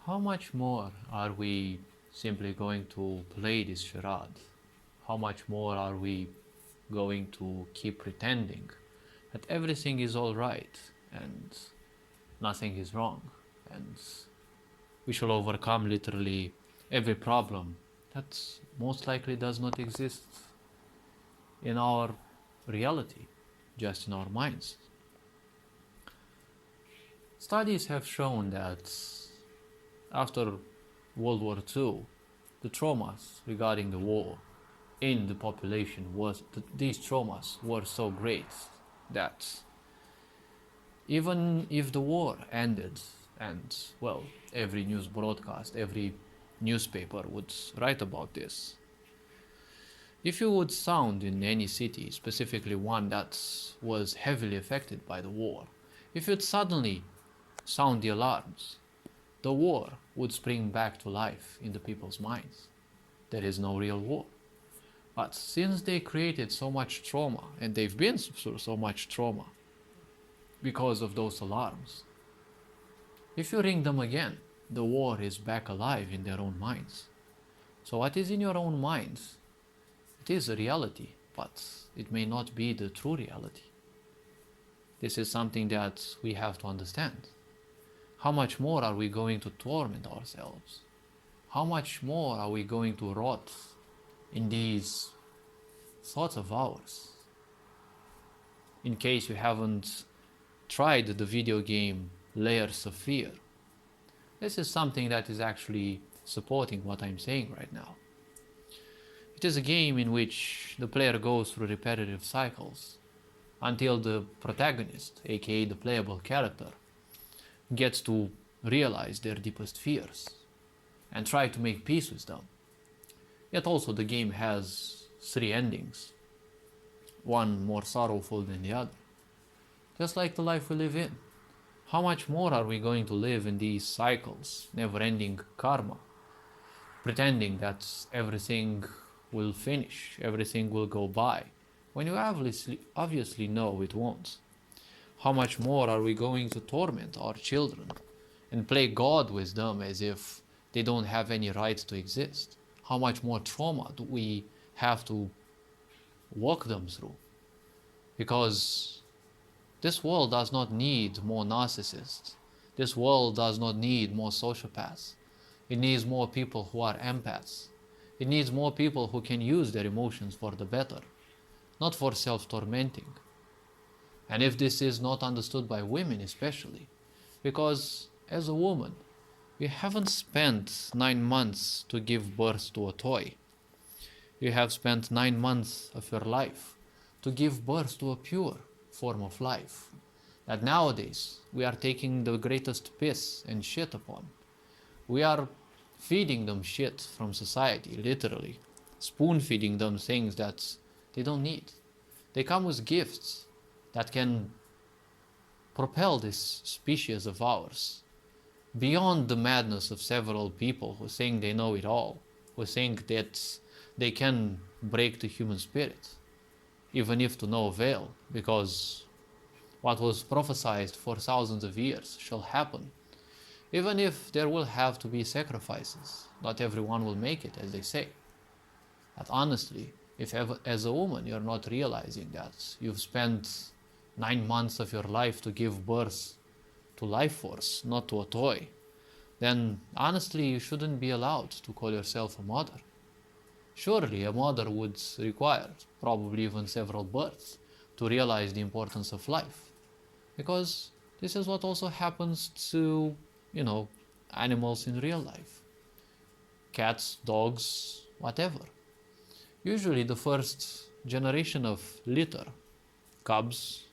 How much more are we simply going to play this charade? How much more are we going to keep pretending that everything is all right and nothing is wrong and we shall overcome literally every problem that most likely does not exist in our reality, just in our minds? Studies have shown that after World War II, the traumas regarding the war in the population these traumas were so great that even if the war ended and, well, every news broadcast, every newspaper would write about this, if you would sound in any city, specifically one that was heavily affected by the war, if you'd suddenly sound the alarms, the war would spring back to life in the people's minds. There is no real war. But since they created so much trauma, and they've been through so much trauma because of those alarms, if you ring them again, the war is back alive in their own minds. So what is in your own minds? It is a reality, but it may not be the true reality. This is something that we have to understand. How much more are we going to torment ourselves? How much more are we going to rot in these thoughts of ours? In case you haven't tried the video game Layers of Fear, this is something that is actually supporting what I'm saying right now. It is a game in which the player goes through repetitive cycles until the protagonist, aka the playable character, gets to realize their deepest fears and try to make peace with them. Yet also the game has 3 endings, one more sorrowful than the other, just like the life we live in. How much more are we going to live in these cycles, never-ending karma, pretending that everything will finish, everything will go by, when you obviously know it won't? How much more are we going to torment our children and play God with them as if they don't have any right to exist? How much more trauma do we have to walk them through? Because this world does not need more narcissists. This world does not need more sociopaths. It needs more people who are empaths. It needs more people who can use their emotions for the better, not for self-tormenting. And if this is not understood by women especially, because as a woman, you haven't spent 9 months to give birth to a toy. You have spent 9 months of your life to give birth to a pure form of life that nowadays we are taking the greatest piss and shit upon. We are feeding them shit from society, literally. Spoon feeding them things that they don't need. They come with gifts that can propel this species of ours beyond the madness of several people who think they know it all, who think that they can break the human spirit, even if to no avail, because what was prophesied for thousands of years shall happen. Even if there will have to be sacrifices, not everyone will make it, as they say. But honestly, if ever, as a woman you're not realizing that you've spent 9 months of your life to give birth to life force, not to a toy, then honestly you shouldn't be allowed to call yourself a mother. Surely a mother would require probably even several births to realize the importance of life. Because this is what also happens to, animals in real life. Cats, dogs, whatever. Usually the first generation of litter, cubs,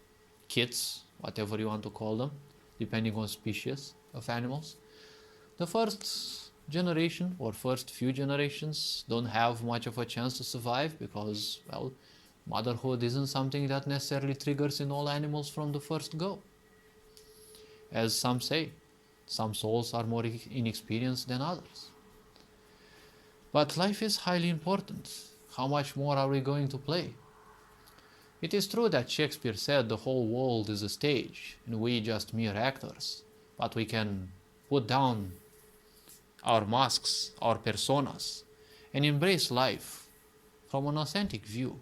kids, whatever you want to call them, depending on species of animals, the first generation or first few generations don't have much of a chance to survive because, well, motherhood isn't something that necessarily triggers in all animals from the first go. As some say, some souls are more inexperienced than others. But life is highly important. How much more are we going to play? It is true that Shakespeare said the whole world is a stage and we just mere actors, but we can put down our masks, our personas, and embrace life from an authentic view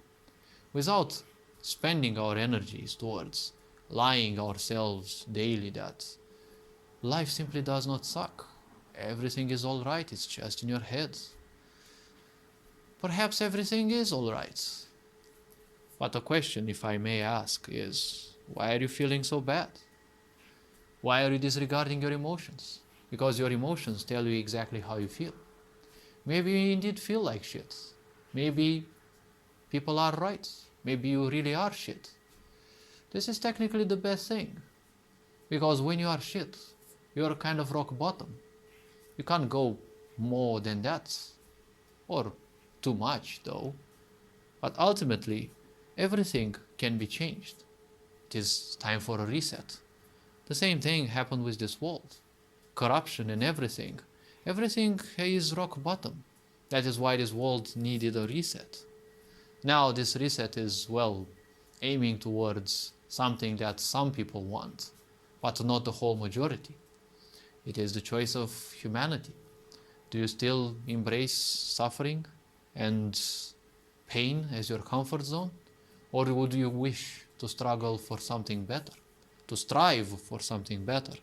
without spending our energies towards lying ourselves daily that life simply does not suck. Everything is alright, it's just in your head. Perhaps everything is alright. But the question, if I may ask, is why are you feeling so bad? Why are you disregarding your emotions? Because your emotions tell you exactly how you feel. Maybe you indeed feel like shit. Maybe people are right. Maybe you really are shit. This is technically the best thing. Because when you are shit, you're kind of rock bottom. You can't go more than that. Or too much, though. But ultimately, everything can be changed. It is time for a reset. The same thing happened with this world. Corruption and everything. Everything is rock bottom. That is why this world needed a reset. Now this reset is, well, aiming towards something that some people want, but not the whole majority. It is the choice of humanity. Do you still embrace suffering and pain as your comfort zone? Or would you wish to struggle for something better? To strive for something better?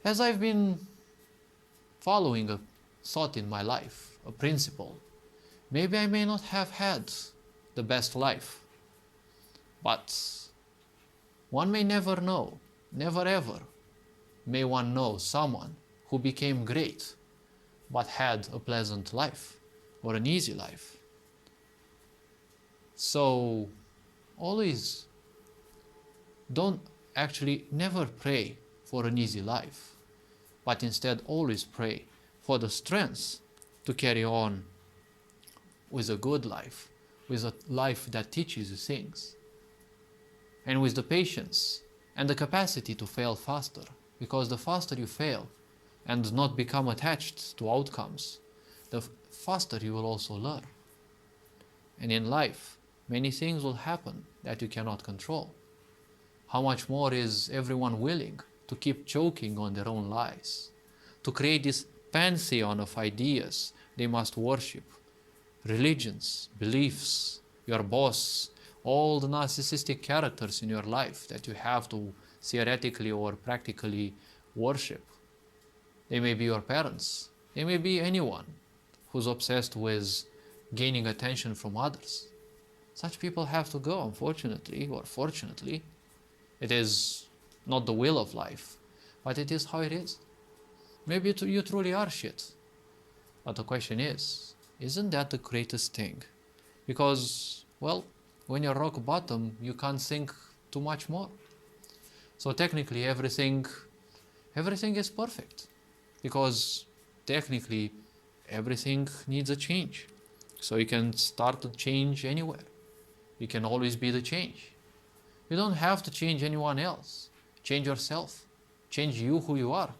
As I've been following a thought in my life, a principle, maybe I may not have had the best life, but one may never know, never ever may one know someone who became great but had a pleasant life or an easy life. So always never pray for an easy life, but instead always pray for the strength to carry on with a good life, with a life that teaches you things, and with the patience and the capacity to fail faster, because the faster you fail and not become attached to outcomes, the faster you will also learn. And in life, many things will happen that you cannot control. How much more is everyone willing to keep choking on their own lies, to create this pantheon of ideas they must worship, religions, beliefs, your boss, all the narcissistic characters in your life that you have to theoretically or practically worship. They may be your parents, they may be anyone who's obsessed with gaining attention from others. Such people have to go, unfortunately or fortunately. It is not the will of life, but it is how it is. Maybe you truly are shit. But the question is, isn't that the greatest thing? Because, well, when you're rock bottom, you can't think too much more. So technically everything is perfect. Because technically everything needs a change. So you can start to change anywhere. You can always be the change. You don't have to change anyone else. Change yourself. Change you who you are.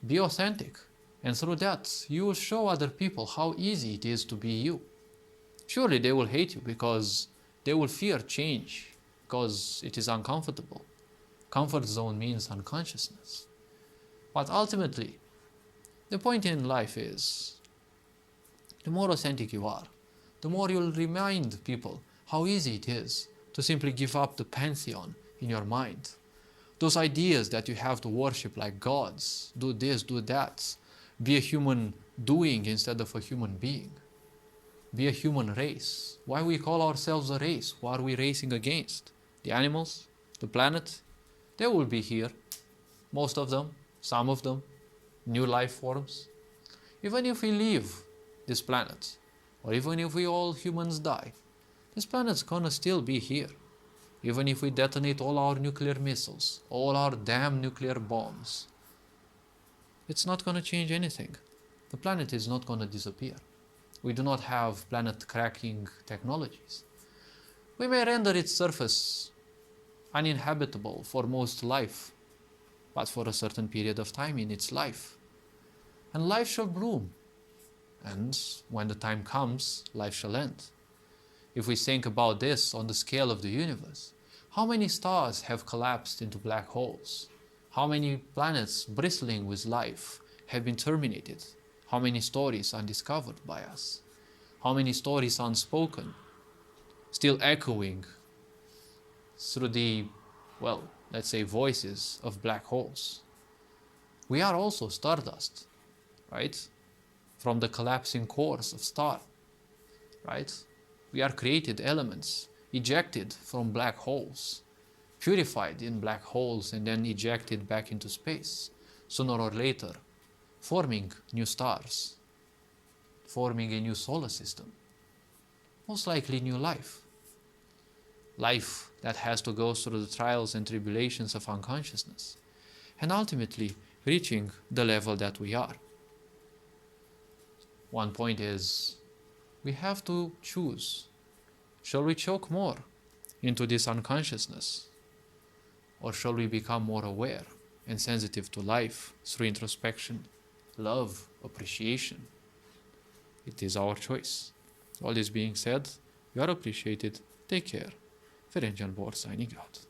Be authentic. And through that, you will show other people how easy it is to be you. Surely they will hate you because they will fear change, because it is uncomfortable. Comfort zone means unconsciousness. But ultimately, the point in life is, the more authentic you are, the more you'll remind people how easy it is to simply give up the pantheon in your mind. Those ideas that you have to worship like gods, do this, do that, be a human doing instead of a human being. Be a human race. Why we call ourselves a race? What are we racing against? The animals? The planet? They will be here. Most of them, some of them, new life forms. Even if we leave this planet, or even if we all humans die, this planet's gonna still be here. Even if we detonate all our nuclear missiles, all our damn nuclear bombs, it's not gonna change anything. The planet is not gonna disappear. We do not have planet-cracking technologies. We may render its surface uninhabitable for most life, but for a certain period of time in its life. And life shall bloom. And when the time comes, life shall end. If we think about this on the scale of the universe, how many stars have collapsed into black holes? How many planets bristling with life have been terminated? How many stories undiscovered by us? How many stories unspoken, still echoing through the, well, let's say voices of black holes? We are also stardust, right? From the collapsing cores of star, right? We are created elements ejected from black holes, purified in black holes and then ejected back into space, sooner or later, forming new stars, forming a new solar system, most likely new life. Life that has to go through the trials and tribulations of unconsciousness, and ultimately reaching the level that we are. One point is, we have to choose. Shall we choke more into this unconsciousness? Or shall we become more aware and sensitive to life through introspection, love, appreciation? It is our choice. All this being said, you are appreciated. Take care. Ferenc Bor signing out.